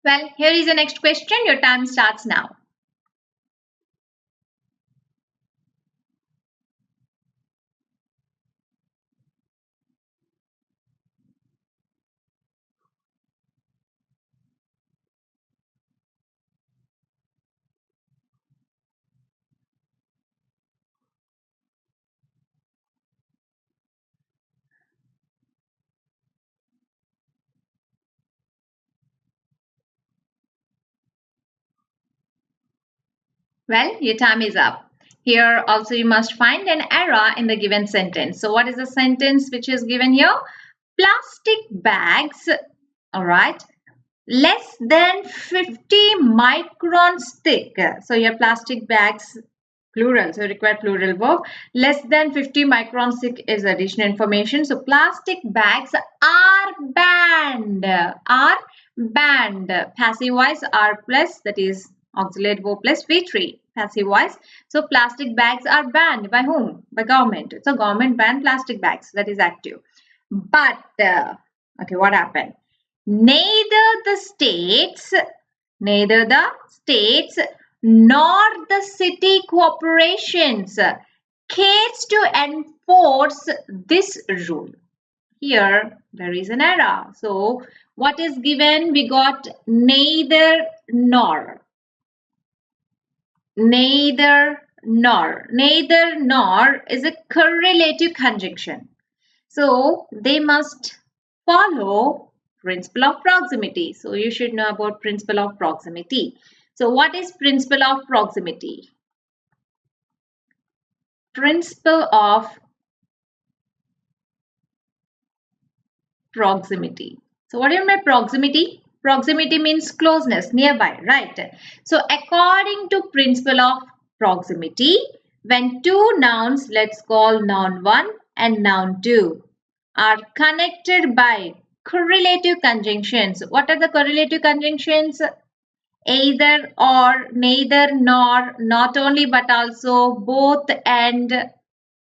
Well, here is the next question. Your time starts now. Well, your time is up. Here also you must find an error in the given sentence. So what is the sentence which is given here? Plastic bags, all right, less than 50 microns thick. So your plastic bags, plural, so require plural verb. Less than 50 microns thick is additional information. So plastic bags are banned. Are banned. Passive voice are plus, that is auxiliary verb plus V3. Passive voice. So plastic bags are banned by whom? By government. So government banned plastic bags. That is active. But okay, what happened? Neither the states nor the city corporations cares to enforce this rule. Here there is an error. So what is given? We got neither nor. Neither nor is a correlative conjunction. So they must follow principle of proximity. So you should know about principle of proximity. So what is principle of proximity? Principle of proximity. So what do you mean by proximity? Proximity means closeness, nearby, right? So according to principle of proximity, when two nouns, let's call noun 1 and noun 2, are connected by correlative conjunctions. What are the correlative conjunctions? Either or, neither nor, not only but also, both and,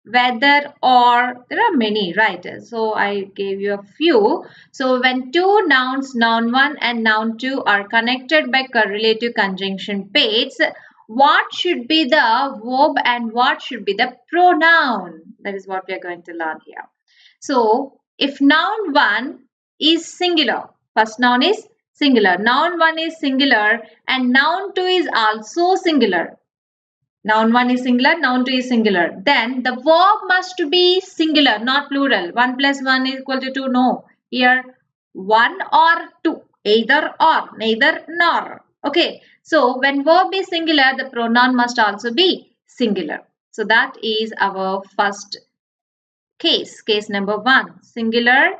whether or, there are many, right? So I gave you a few. So when two nouns, noun 1 and noun 2 are connected by correlative conjunction pairs, what should be the verb and what should be the pronoun? That is what we are going to learn here. So if noun 1 is singular, first noun is singular, noun 1 is singular and noun 2 is also singular. Noun 1 is singular, noun 2 is singular. Then the verb must be singular, not plural. 1 plus 1 is equal to 2. No. Here 1 or 2. Either or, neither nor. Okay. So when verb is singular, the pronoun must also be singular. So that is our first case. Case number 1. Singular,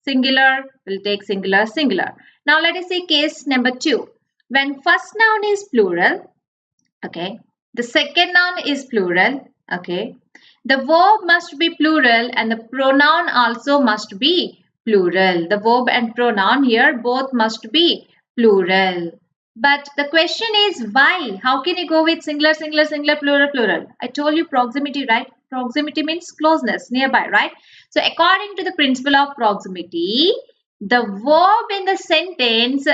singular, will take singular, singular. Now let us see case number 2. When first noun is plural, okay, the second noun is plural, okay, the verb must be plural and the pronoun also must be plural. The verb and pronoun here both must be plural. But the question is why? How can you go with singular, singular, singular, plural, plural? I told you proximity, right? Proximity means closeness, nearby, right? So according to the principle of proximity, the verb in the sentence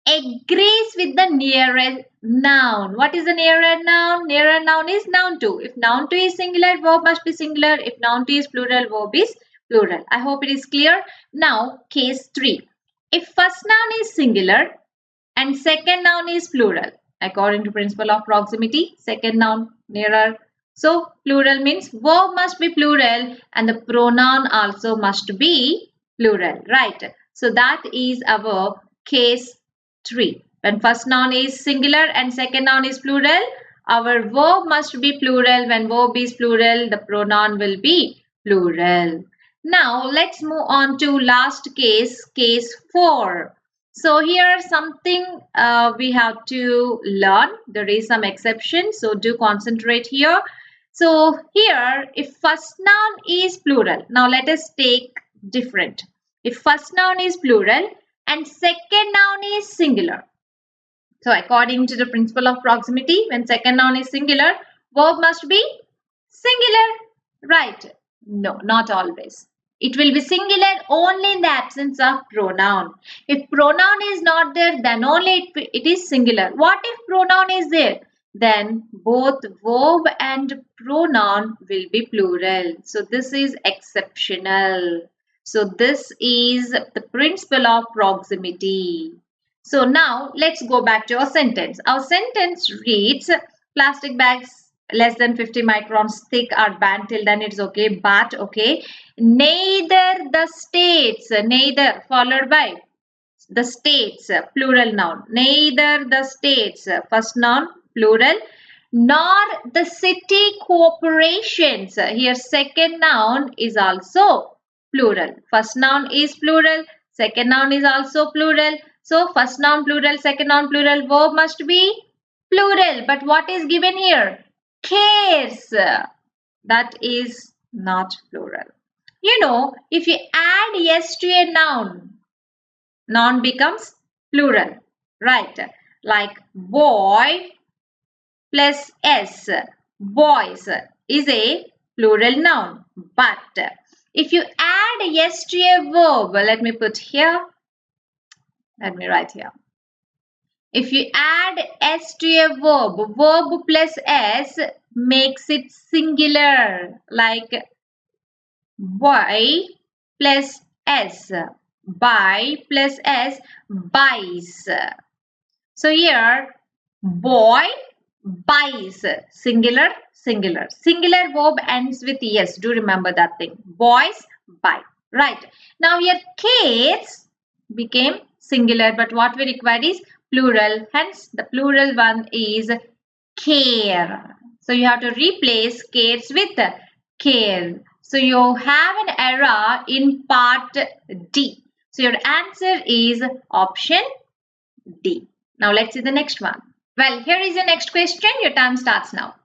agrees with the nearest noun. What is the nearer noun? Nearer noun is noun 2. If noun 2 is singular, verb must be singular. If noun 2 is plural, verb is plural. I hope it is clear. Now, case 3. If first noun is singular and second noun is plural, according to principle of proximity, second noun nearer. So, plural means verb must be plural and the pronoun also must be plural, right? So, that is our case 3. When first noun is singular and second noun is plural, our verb must be plural. When verb is plural, the pronoun will be plural. Now, let's move on to last case, case 4. So here something we have to learn. There is some exception, so do concentrate here. So here, if first noun is plural, now let us take different. If first noun is plural and second noun is singular. So according to the principle of proximity, when second noun is singular, verb must be singular, right? No, not always. It will be singular only in the absence of pronoun. If pronoun is not there, then only it is singular. What if pronoun is there? Then both verb and pronoun will be plural. So this is exceptional. So this is the principle of proximity. So now let's go back to our sentence. Our sentence reads, plastic bags less than 50 microns thick are banned. Till then it's okay, but okay. Neither the states, neither followed by the states, plural noun. Neither the states, first noun, plural, nor the city corporations. Here second noun is also plural. First noun is plural, second noun is also plural. So first noun plural, second noun plural, verb must be plural. But what is given here? Cares. That is not plural. You know, if you add yes to a noun, noun becomes plural, right? Like boy plus s, boys is a plural noun. But if you add yes to a verb, let me put here, let me write here. If you add s to a verb, verb plus s makes it singular, like boy plus s, buy plus s, buys. So here boy buys, singular, singular. Singular verb ends with yes. Do remember that thing. Boys buy. Right. Now here cares became singular, but what we require is plural. Hence the plural one is care. So you have to replace cares with care. So you have an error in part D. So your answer is option D. Now let's see the next one. Well, here is your next question. Your time starts now.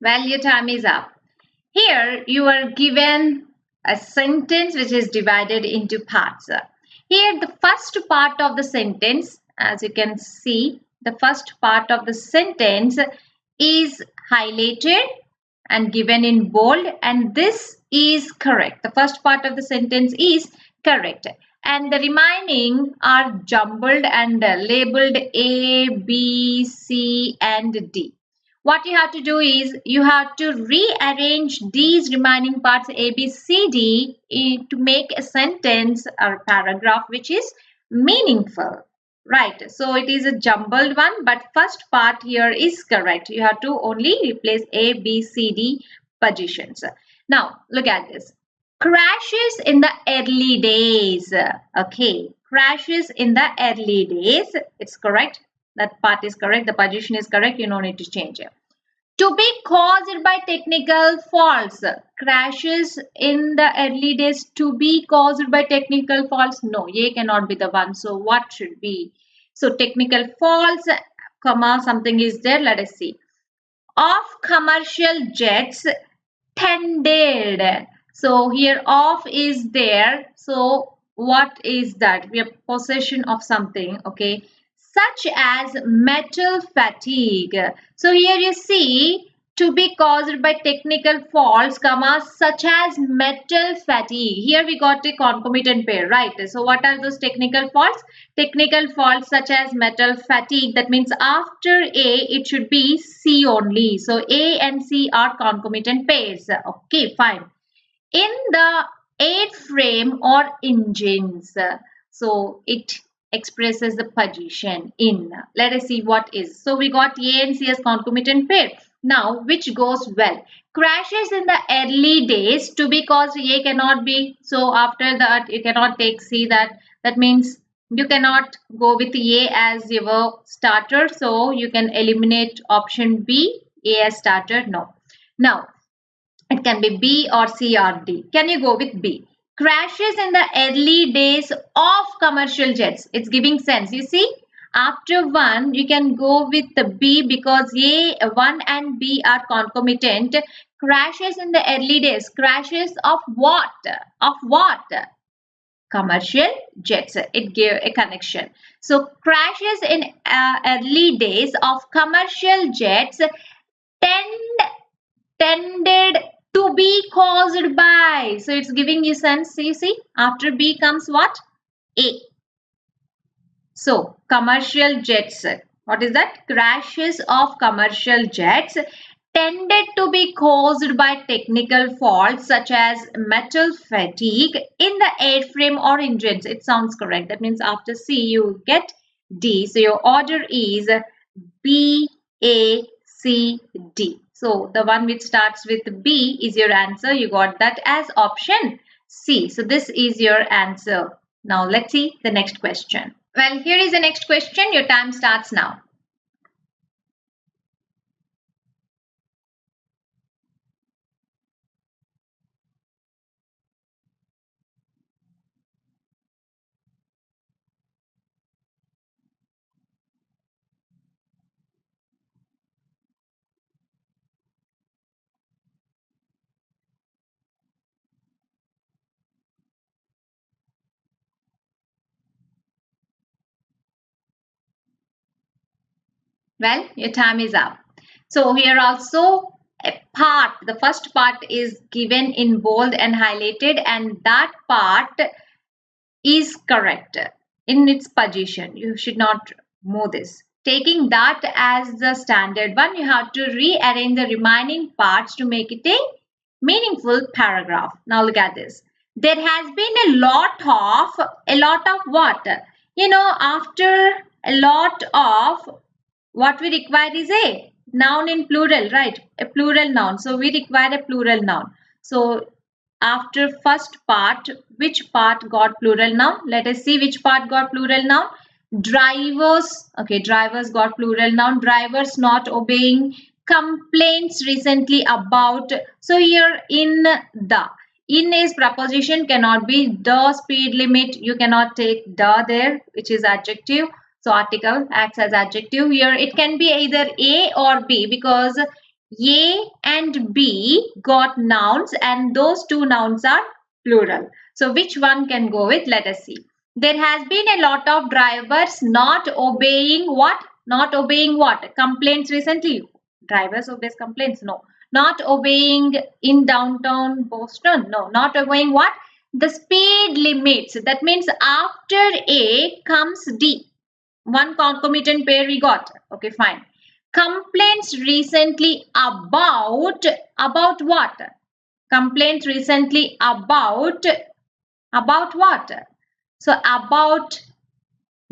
Well, your time is up. Here you are given a sentence which is divided into parts. Here the first part of the sentence, as you can see, the first part of the sentence is highlighted and given in bold, and this is correct. The first part of the sentence is correct, and the remaining are jumbled and labeled A, B, C and D. What you have to do is you have to rearrange these remaining parts A, B, C, D to make a sentence or paragraph which is meaningful. Right, so it is a jumbled one, but first part here is correct. You have to only replace A, B, C, D positions. Now look at this. Crashes in the early days. Okay, crashes in the early days. It's correct. That part is correct. The position is correct. You don't need to change it. To be caused by technical faults. Crashes in the early days to be caused by technical faults. No, ye cannot be the one. So what should be? So technical faults, comma, something is there. Let us see. Of commercial jets tended. So here of is there. So what is that? We have possession of something. Okay. Such as metal fatigue. So here you see to be caused by technical faults, comma, such as metal fatigue. Here we got a concomitant pair, right? So what are those technical faults? Technical faults such as metal fatigue. That means after A, it should be C only. So A and C are concomitant pairs. Okay, fine. In the airframe or engines. So it expresses the position in. Let us see what is. So we got A and C as concomitant pair. Now, which goes well? Crashes in the early days to be caused A cannot be. So after that, you cannot take C. That means you cannot go with A as your starter. So you can eliminate option B, A as starter. No. Now, it can be B or C or D. Can you go with B? crashes in the early days of commercial jets. It's giving sense. You see, after 1, you can go with the B because A, 1 and B are concomitant. Crashes in the early days. Crashes of what? Of what? Commercial jets. It gave a connection. So crashes in early days of commercial jets tend tended to be caused by. So it's giving you sense. You see, after B comes what? A. So commercial jets. What is that? Crashes of commercial jets tended to be caused by technical faults such as metal fatigue in the airframe or engines. It sounds correct. That means after C you get D. So your order is B, A, C, D. So the one which starts with B is your answer. You got that as option C. So this is your answer. Now let's see the next question. Well, here is the next question. Your time starts now. Well, your time is up. So here also a part, the first part is given in bold and highlighted, and that part is correct in its position. You should not move this. Taking that as the standard one, you have to rearrange the remaining parts to make it a meaningful paragraph. Now look at this. There has been a lot of what? After a lot of, what we require is a noun in plural, right? A plural noun. So we require a plural noun. So after first part, which part got plural noun? Let us see which part got plural noun. Drivers, okay, drivers got plural noun. Drivers not obeying. Complaints recently about. So here in is preposition, cannot be the speed limit. You cannot take the there, which is adjective. So article acts as adjective. Here it can be either A or B because A and B got nouns and those two nouns are plural. So which one can go with? Let us see. There has been a lot of drivers not obeying what? Not obeying what? Complaints recently. Drivers obeys complaints? No. Not obeying in downtown Boston? No. Not obeying what? The speed limits. That means after A comes D. One concomitant pair we got. Okay, fine. Complaints recently about what? Complaints recently about what? So about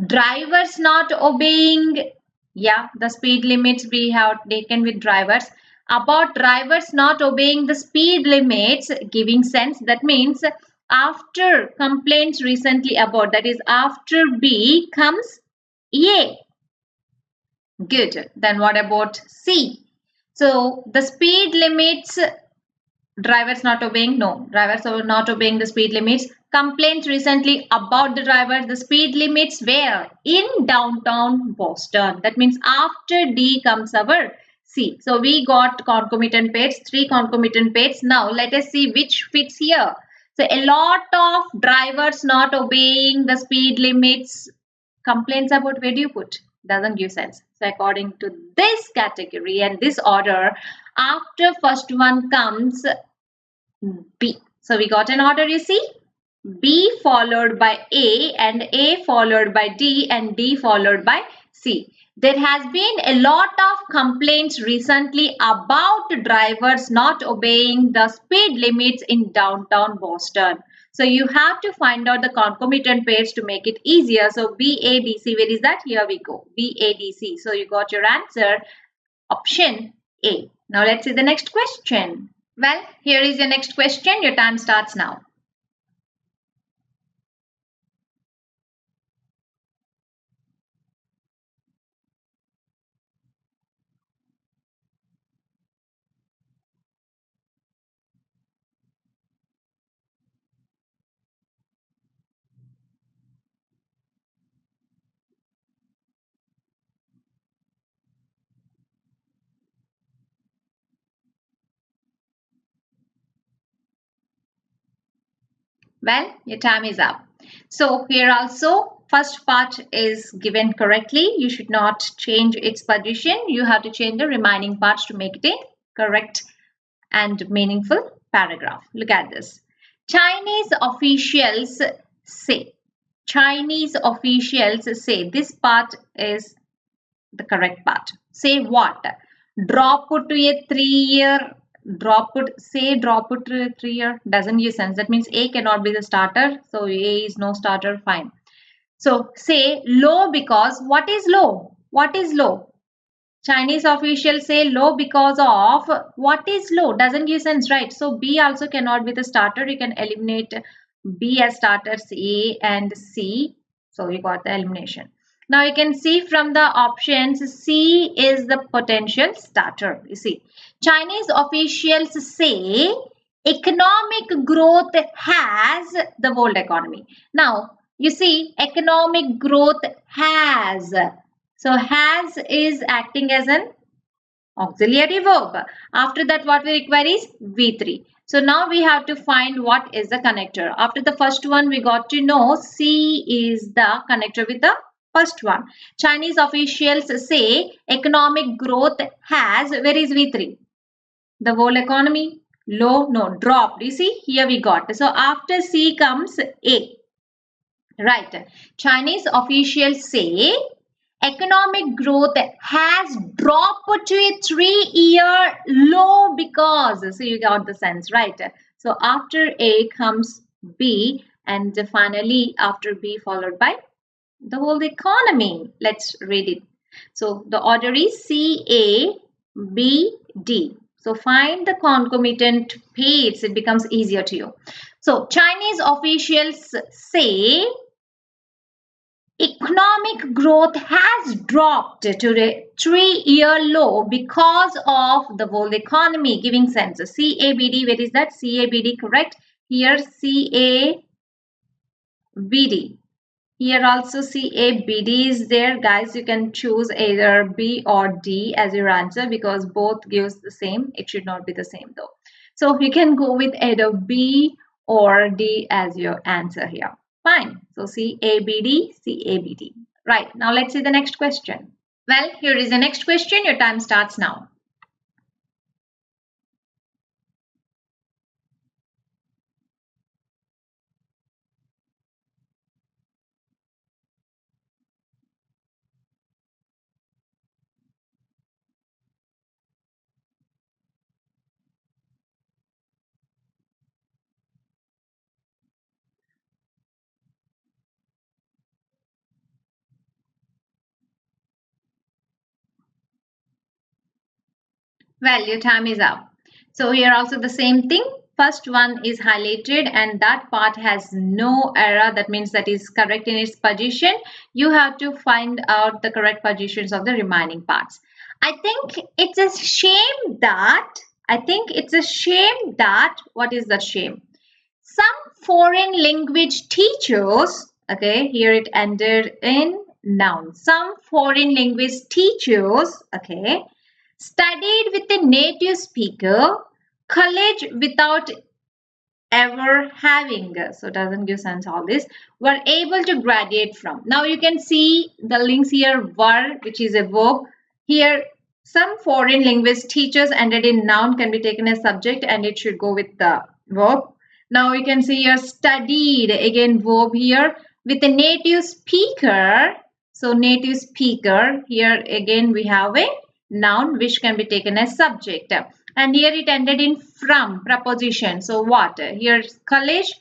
drivers not obeying, yeah, the speed limits we have taken with drivers. About drivers not obeying the speed limits, giving sense. That means after complaints recently about, that is after B comes A. Good. Then what about C? So the speed limits, drivers not obeying? No, drivers are not obeying the speed limits. Complaints recently about the driver. The speed limits where? In downtown Boston. That means after D comes our C. So we got concomitant pairs, 3 concomitant pairs. Now let us see which fits here. So a lot of drivers not obeying the speed limits. Complaints about, where do you put? Doesn't give sense. So according to this category and this order, after first one comes B. So we got an order, you see. B followed by A and A followed by D and D followed by C. There has been a lot of complaints recently about drivers not obeying the speed limits in downtown Boston. So you have to find out the concomitant pairs to make it easier. So B, A, D, C, where is that? Here we go. B, A, D, C. So you got your answer, option A. Now let's see the next question. Well, here is your next question. Your time starts now. Well, your time is up. So here also, first part is given correctly. You should not change its position. You have to change the remaining parts to make it a correct and meaningful paragraph. Look at this. Chinese officials say. Chinese officials say. This part is the correct part. Say what? Drop it to a 3-year. Drop it to a 3-year. Doesn't give sense. That means A cannot be the starter. So A is no starter. Fine. So say low because what is low? What is low? Chinese officials say low because of what is low? Doesn't give sense, right? So B also cannot be the starter. You can eliminate B as starters A and C. So you got the elimination. Now you can see from the options C is the potential starter. You see, Chinese officials say economic growth has the world economy. Now you see, economic growth has. So has is acting as an auxiliary verb. After that, what we require is V3. So now we have to find what is the connector. After the first one, we got to know C is the connector with the first one. Chinese officials say economic growth has, where is V3? The whole economy, low, no, dropped. You see, here we got. So after C comes A. Right. Chinese officials say economic growth has dropped to a 3-year low because, so you got the sense, right? So after A comes B and finally after B followed by the whole economy. Let's read it. So the order is C, A, B, D. So find the concomitant pairs. It becomes easier to you. So Chinese officials say economic growth has dropped to a 3-year low because of the world economy, giving sense. CABD, where is that? CABD, correct? Here CABD. Here also CABD is there. Guys, you can choose either B or D as your answer because both gives the same. It should not be the same though. So you can go with either B or D as your answer here. Fine. So CABD, CABD. Right. Now let's see the next question. Well, here is the next question. Your time starts now. Well, your time is up. So here also the same thing. First one is highlighted and that part has no error. That means that is correct in its position. You have to find out the correct positions of the remaining parts. I think it's a shame that, what is the shame? Some foreign language teachers, okay, here it ended in noun. Some foreign language teachers, okay, studied with a native speaker, college without ever having, so doesn't give sense all this, were able to graduate from. Now you can see the links here, were, which is a verb. Here some foreign language teachers ended in noun can be taken as subject and it should go with the verb. Now you can see here studied, again verb here, with a native speaker. So native speaker, here again we have a noun which can be taken as subject. And here it ended in from, preposition. So what? Here college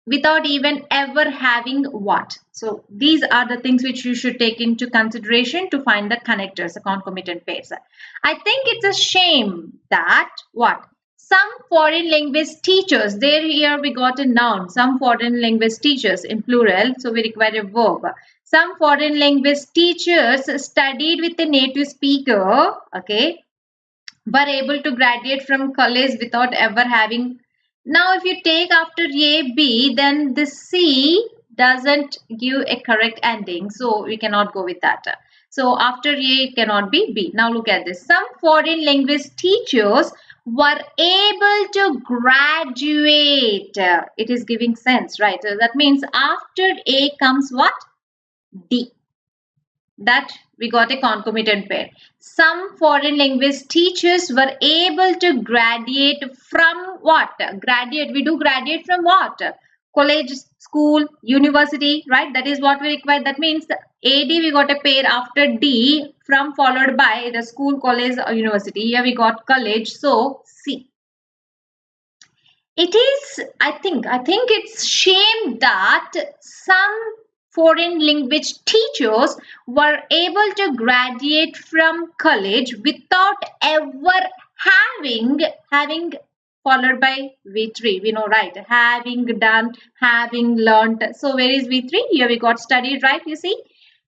without even ever having what? So these are the things which you should take into consideration to find the connectors, the concomitant pairs. I think it's a shame that what? Some foreign language teachers, there here we got a noun, some foreign language teachers in plural, so we require a verb. Some foreign language teachers studied with a native speaker, okay, were able to graduate from college without ever having. Now if you take after A, B, then the C doesn't give a correct ending, so we cannot go with that. So after A it cannot be B. Now look at this. Some foreign language teachers were able to graduate. It is giving sense, right? So that means after A comes what? D. That we got a concomitant pair. Some foreign language teachers were able to graduate from what? Graduate, we do graduate from what? College, school, university, right? That is what we require. That means the AD we got a pair after D from followed by the school, college or university. Here we got college, so C. It is, I think it's shame that some foreign language teachers were able to graduate from college without ever having followed by V3. We know, right? Having done, having learned. So where is V3? Here we got studied, right? You see?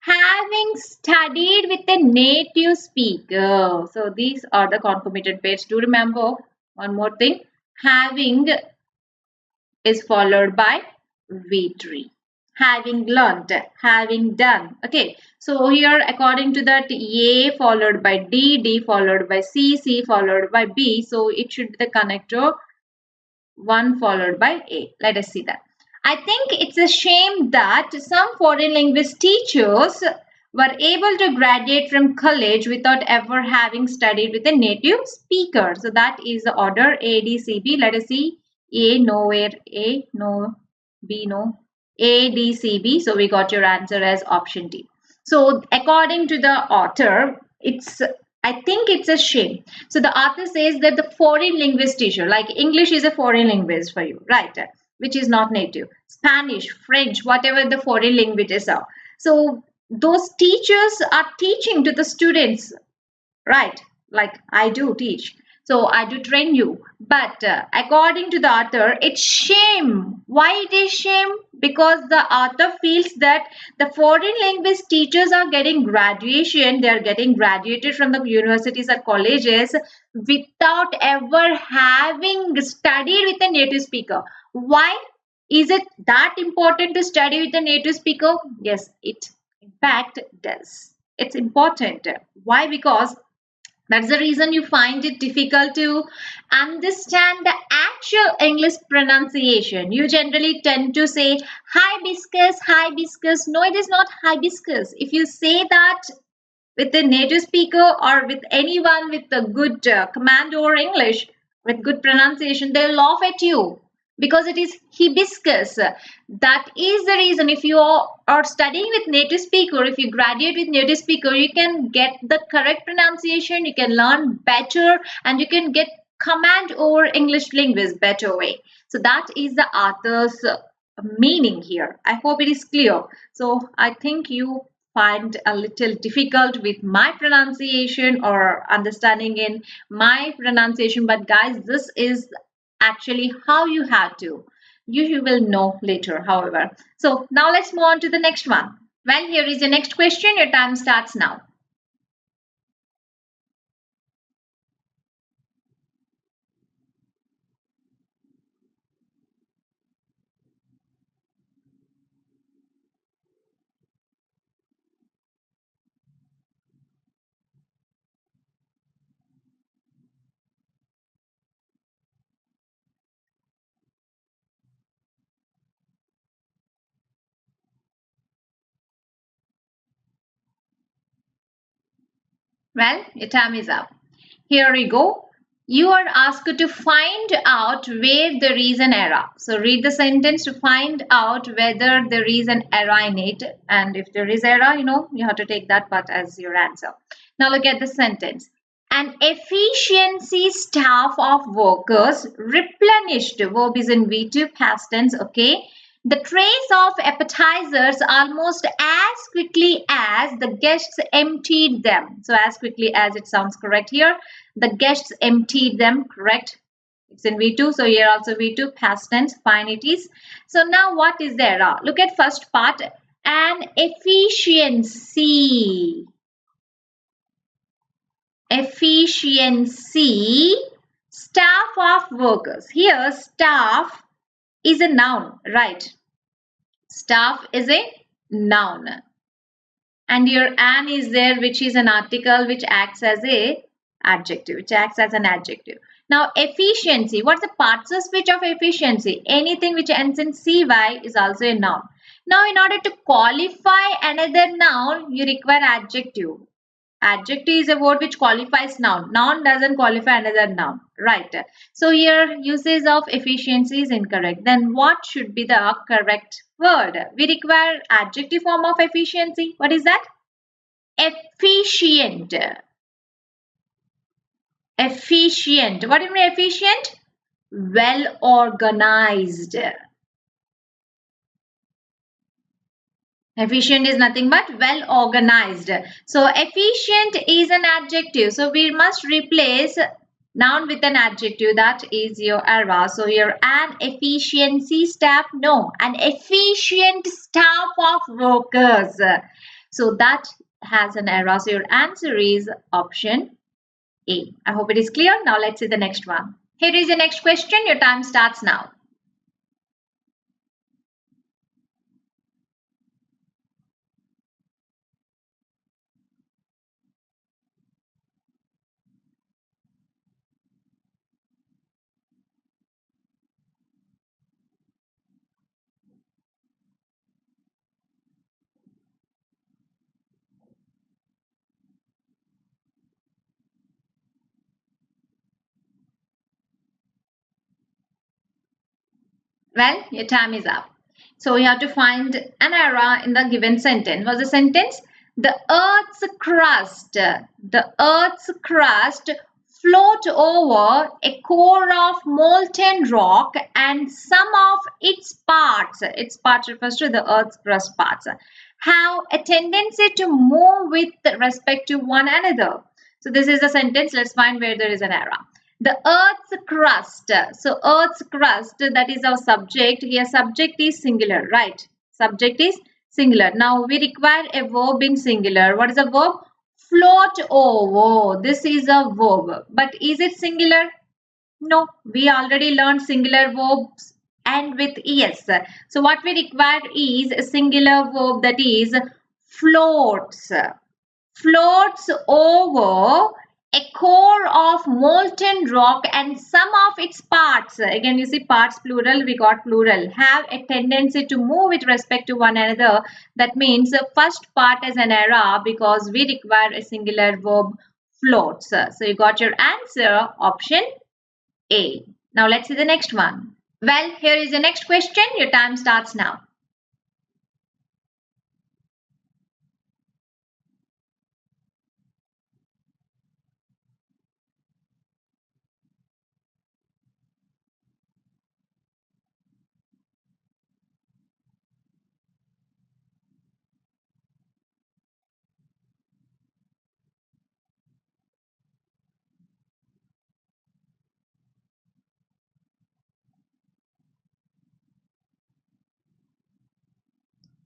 Having studied with a native speaker. So these are the concomitant pairs. Do remember one more thing. Having is followed by V3. Having learnt, having done. Okay, so here according to that, A followed by D, D followed by C, C followed by B. So it should be the connector 1 followed by A. Let us see that. I think it's a shame that some foreign language teachers were able to graduate from college without ever having studied with a native speaker. So that is the order A, D, C, B. Let us see. A, nowhere. A, no. B, no. A, D, C, B. So we got your answer as option D. So according to the author, I think it's a shame. So the author says that the foreign language teacher, like English is a foreign language for you, right? Which is not native. Spanish, French, whatever the foreign languages are. So those teachers are teaching to the students, right? Like I do teach. So I do train you. But according to the author, it's shame. Why it is shame? Because the author feels that the foreign language teachers are getting graduation. They are getting graduated from the universities or colleges without ever having studied with a native speaker. Why? Is it that important to study with a native speaker? Yes, it in fact does. It's important. Why? Because that's the reason you find it difficult to understand the actual English pronunciation. You generally tend to say hibiscus, hibiscus. No, it is not hibiscus. If you say that with a native speaker or with anyone with a good command over English, with good pronunciation, they'll laugh at you because it is hibiscus. That is the reason if you are studying with native speaker, if you graduate with native speaker, you can get the correct pronunciation, you can learn better, and you can get command over English language better way. So that is the author's meaning here. I hope it is clear. So I think you find a little difficult with my pronunciation or understanding in my pronunciation, but guys, this is actually how you have to. You will know later, however. So now let's move on to the next one. Well, here is the next question. Your time starts now. Well, your time is up. Here we go. You are asked to find out where there is an error. So read the sentence to find out whether there is an error in it. And if there is error, you have to take that part as your answer. Now look at the sentence. An efficiency staff of workers replenished, verb is in V2 past tense, okay, the trays of appetizers almost as quickly as the guests emptied them. So as quickly as, it sounds correct here. The guests emptied them, correct? It's in V2, so here also V2, past tense, fine it is. So now what is there? Look at first part, an efficiency. Efficiency, staff of workers. Here staff is a noun, right? Staff is a noun. And your an is there, which is an article which acts as a adjective, which acts as an adjective. Now efficiency, what's the parts of speech of efficiency? Anything which ends in cy is also a noun. Now in order to qualify another noun, you require adjective. Adjective is a word which qualifies noun. Noun doesn't qualify another noun, right? So here usage of efficiency is incorrect. Then what should be the correct word? We require adjective form of efficiency. What is that? Efficient. Efficient. What do you mean efficient? Well organized. Efficient is nothing but well organized. So efficient is an adjective. So we must replace noun with an adjective. That is your error. So here an efficiency staff. No, an efficient staff of workers. So that has an error. So your answer is option A. I hope it is clear. Now let's see the next one. Here is the next question. Your time starts now. Well, your time is up. So you have to find an error in the given sentence. What's the sentence? The earth's crust float over a core of molten rock and some of its parts refers to the earth's crust parts, have a tendency to move with respect to one another. So this is the sentence. Let's find where there is an error. The earth's crust. So earth's crust, that is our subject. Here subject is singular, right? Subject is singular. Now we require a verb in singular. What is a verb? Float over. This is a verb. But is it singular? No. We already learned singular verbs and with es. So what we require is a singular verb, that is floats. Floats over a core of molten rock and some of its parts, again you see parts plural, we got plural, have a tendency to move with respect to one another. That means the first part is an error because we require a singular verb floats. So you got your answer option A. Now let's see the next one. Well, here is the next question. Your time starts now.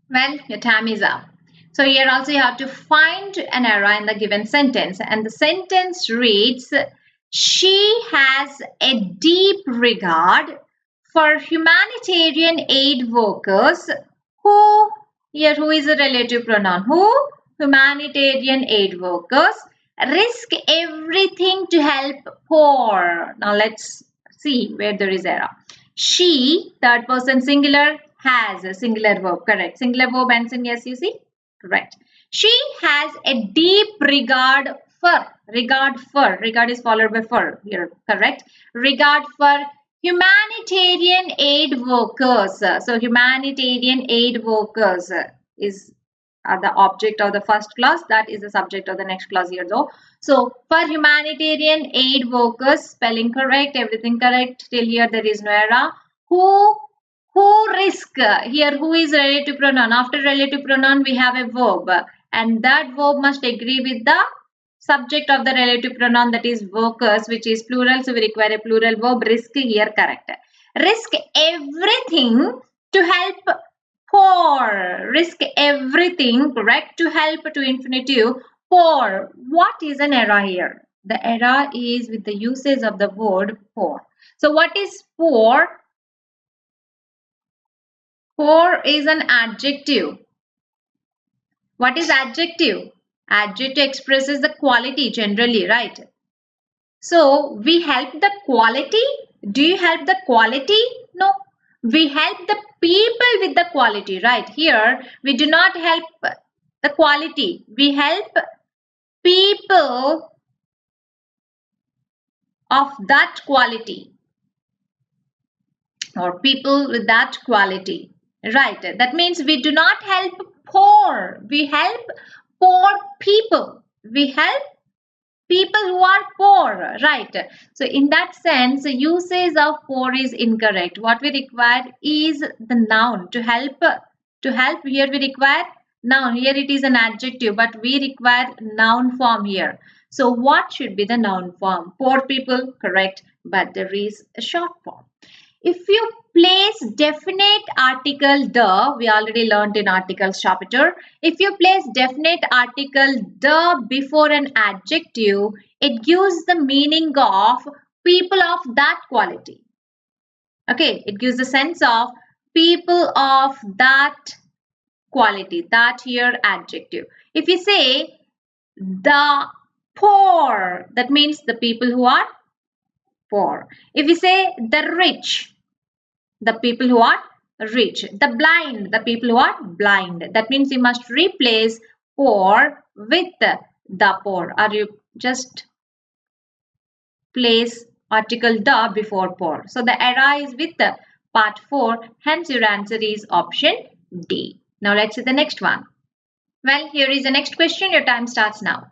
Well, your time is up. So here also you have to find an error in the given sentence, and the sentence reads, she has a deep regard for humanitarian aid workers who, here who is a relative pronoun, who, humanitarian aid workers, risk everything to help poor. Now let's see where there is error. She, third person singular, has a singular verb, correct. Singular verb ends in yes, you see, correct. She has a deep regard for, regard is followed by for here, correct. Regard for humanitarian aid workers. So humanitarian aid workers is the object of the first clause, that is the subject of the next clause here though. So for humanitarian aid workers, spelling correct, everything correct, till here there is no error. Who risk, here who is relative pronoun, after relative pronoun we have a verb and that verb must agree with the subject of the relative pronoun, that is workers, which is plural, so we require a plural verb. Risk here correct. Risk everything to help poor. Risk everything, correct, to help to infinitive poor. What is an error here? The error is with the usage of the word poor. So what is poor? Poor is an adjective. What is adjective? Adjective expresses the quality generally, right? So we help the quality. Do you help the quality? No. We help the people with the quality, right? Here we do not help the quality. We help people of that quality or people with that quality, right? That means we do not help poor. We help poor people. We help people who are poor, right? So in that sense, the usage of poor is incorrect. What we require is the noun to help. To help here we require noun. Here it is an adjective, but we require noun form here. So what should be the noun form? Poor people, correct, but there is a short form. If you place definite article the, we already learned in articles chapter. If you place definite article the before an adjective, it gives the meaning of people of that quality. Okay, it gives the sense of people of that quality, that here adjective. If you say the poor, that means the people who are poor. If you say the rich, the people who are rich. The blind, the people who are blind. That means you must replace poor with the poor, or you just place article the before poor. So the error is with the part 4, hence your answer is option D. Now let's see the next one. Well, here is the next question. Your time starts now.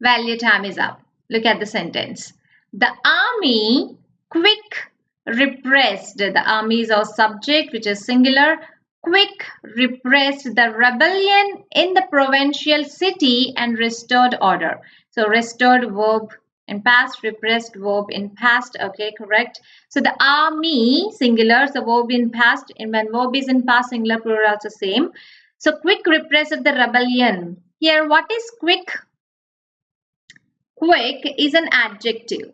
Well, your time is up. Look at the sentence. The army quick repressed. The army is our subject, which is singular. Quick repressed the rebellion in the provincial city and restored order. So restored verb in past, repressed verb in past. Okay, correct. So the army singular, so verb in past. And when verb is in past, singular, plural also same. So quick repressed the rebellion. Here, what is quick? Quick is an adjective.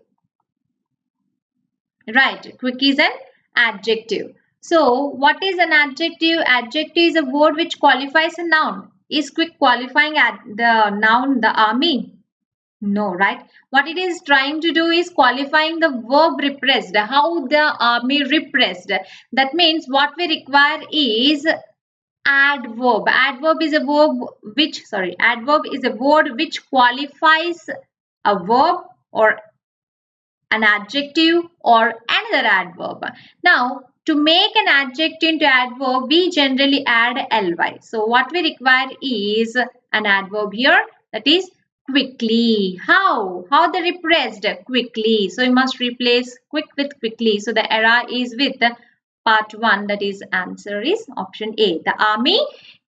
Right, quick is an adjective. So, what is an adjective? Adjective is a word which qualifies a noun. Is quick qualifying the noun, the army? No, right? What it is trying to do is qualifying the verb repressed. How the army repressed. That means what we require is adverb. Adverb is a word which qualifies a verb or an adjective or another adverb. Now, to make an adjective into adverb, we generally add ly. So, what we require is an adverb here, that is quickly. How? How they repressed? Quickly. So, you must replace quick with quickly. So, the error is with part 1, that is answer is option A. The army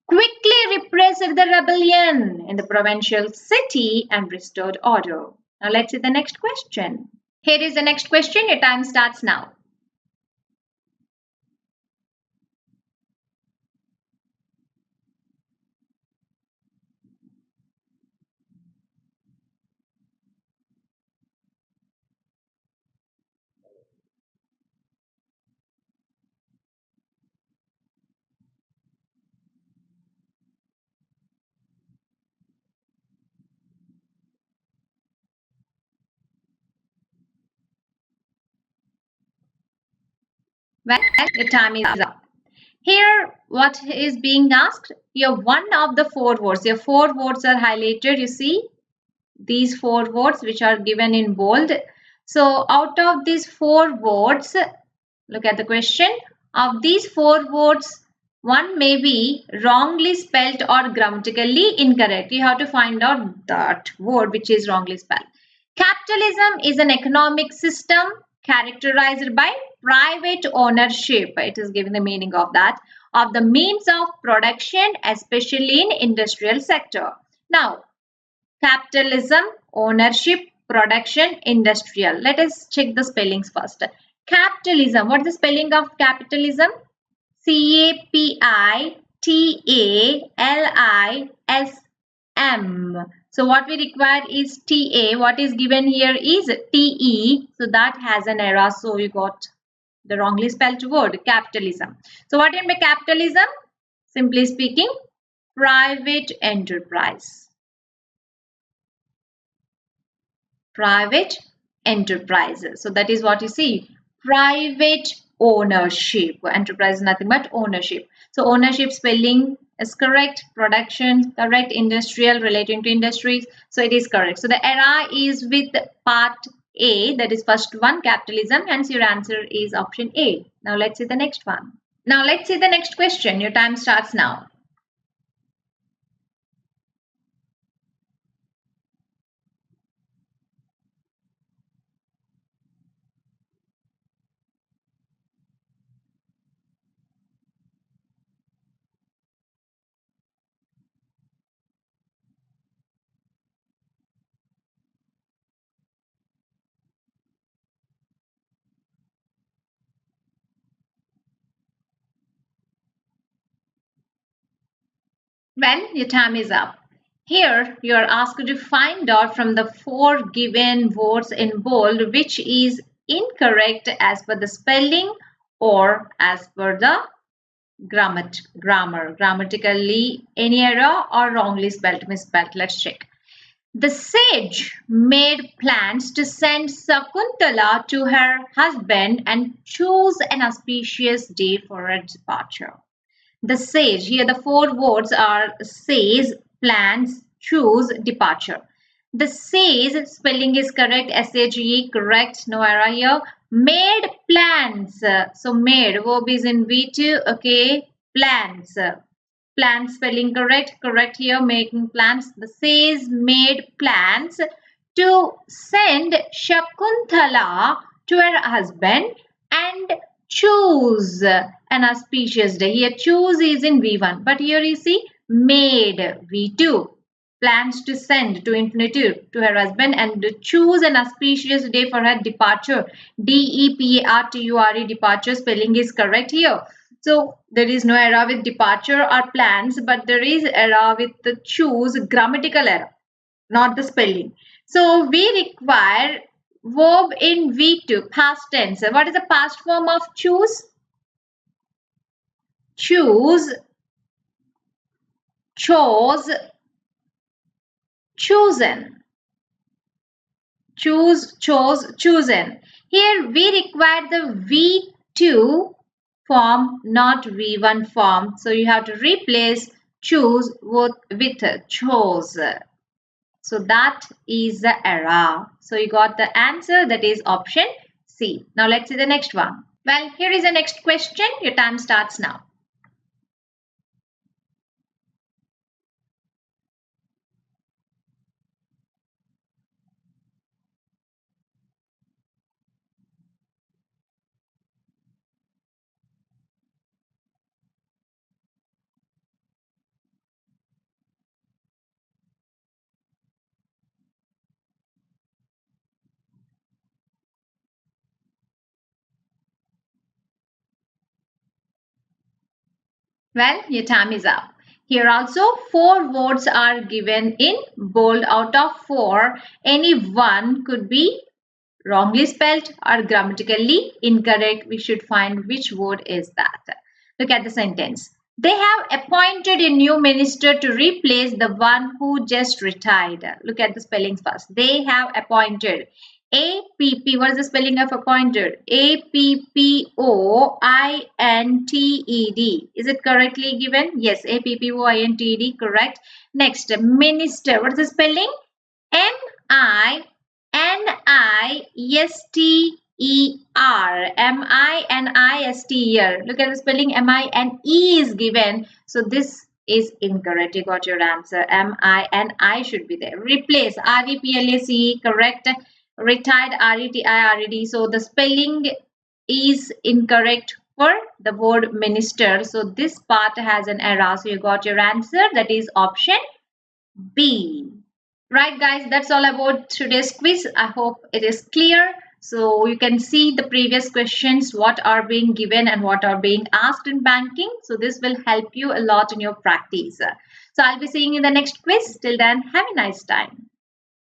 quickly repressed the rebellion in the provincial city and restored order. Now, let's see the next question. Here is the next question. Your time starts now. Well, your time is up. Here, what is being asked? Your one of the 4 words. Your 4 words are highlighted. You see these 4 words which are given in bold. So, out of these 4 words, look at the question. Of these 4 words, one may be wrongly spelt or grammatically incorrect. You have to find out that word which is wrongly spelled. Capitalism is an economic system characterized by private ownership. It is giving the meaning of that, of the means of production, especially in industrial sector. Now, capitalism, ownership, production, industrial. Let us check the spellings first. Capitalism. What is the spelling of capitalism? CAPITALISM. So what we require is TA. What is given here is TE. So that has an error. So you got the wrongly spelled word, capitalism. So what is capitalism? Simply speaking, private enterprise. Private enterprises. So that is what you see. Private ownership. Enterprise is nothing but ownership. So ownership spelling is correct. Production correct. Industrial relating to industries. So it is correct. So the error is with part A, that is first one, capitalism. Hence your answer is option A. Now let's see the next one. Now let's see the next question. Your time starts now. Well, your time is up. Here, you are asked to find out from the four given words in bold which is incorrect as per the spelling or as per the grammar. Grammatically, any error or wrongly spelled, misspelled. Let's check. The sage made plans to send Sakuntala to her husband and choose an auspicious day for her departure. The sage, here the four words are sage, plans, choose, departure. The sage spelling is correct, S-H-E, correct, no error here. Made plans, so made, verb is in V2, okay, plans. Plans spelling correct, correct here, making plans. The sage made plans to send Shakuntala to her husband and choose an auspicious day. Here choose is in V1, but here you see made, V2. Plans to send to infinitive to her husband and choose an auspicious day for her departure. D-E-P-A-R-T-U-R-E, departure spelling is correct here. So there is no error with departure or plans, but there is error with the choose, grammatical error, not the spelling. So we require verb in V2, past tense. What is the past form of choose? Choose, chose, chosen. Choose, chose, chosen. Here we require the V2 form, not V1 form. So you have to replace choose with chose. So that is the error. So you got the answer, that is option C. Now let's see the next one. Well, here is the next question. Your time starts now. Well, your time is up. Here also 4 words are given in bold. Out of 4, any one could be wrongly spelled or grammatically incorrect. We should find which word is that. Look at the sentence. They have appointed a new minister to replace the one who just retired. Look at the spellings first. They have appointed. A-P-P, what is the spelling of appointed? A-P-P-O-I-N-T-E-D. Is it correctly given? Yes, A-P-P-O-I-N-T-E-D, correct. Next, minister, what is the spelling? M-I-N-I-S-T-E-R. M-I-N-I-S-T-E-R. Look at the spelling, M-I-N-E is given. So this is incorrect. You got your answer. M-I-N-I should be there. Replace, R-E-P-L-A-C-E, correct. Retired, R-E-T-I-R-E-D. So the spelling is incorrect for the word minister. So this part has an error. So you got your answer. That is option B. Right, guys, that's all about today's quiz. I hope it is clear. So you can see the previous questions, what are being given and what are being asked in banking. So this will help you a lot in your practice. So I'll be seeing you in the next quiz. Till then, have a nice time.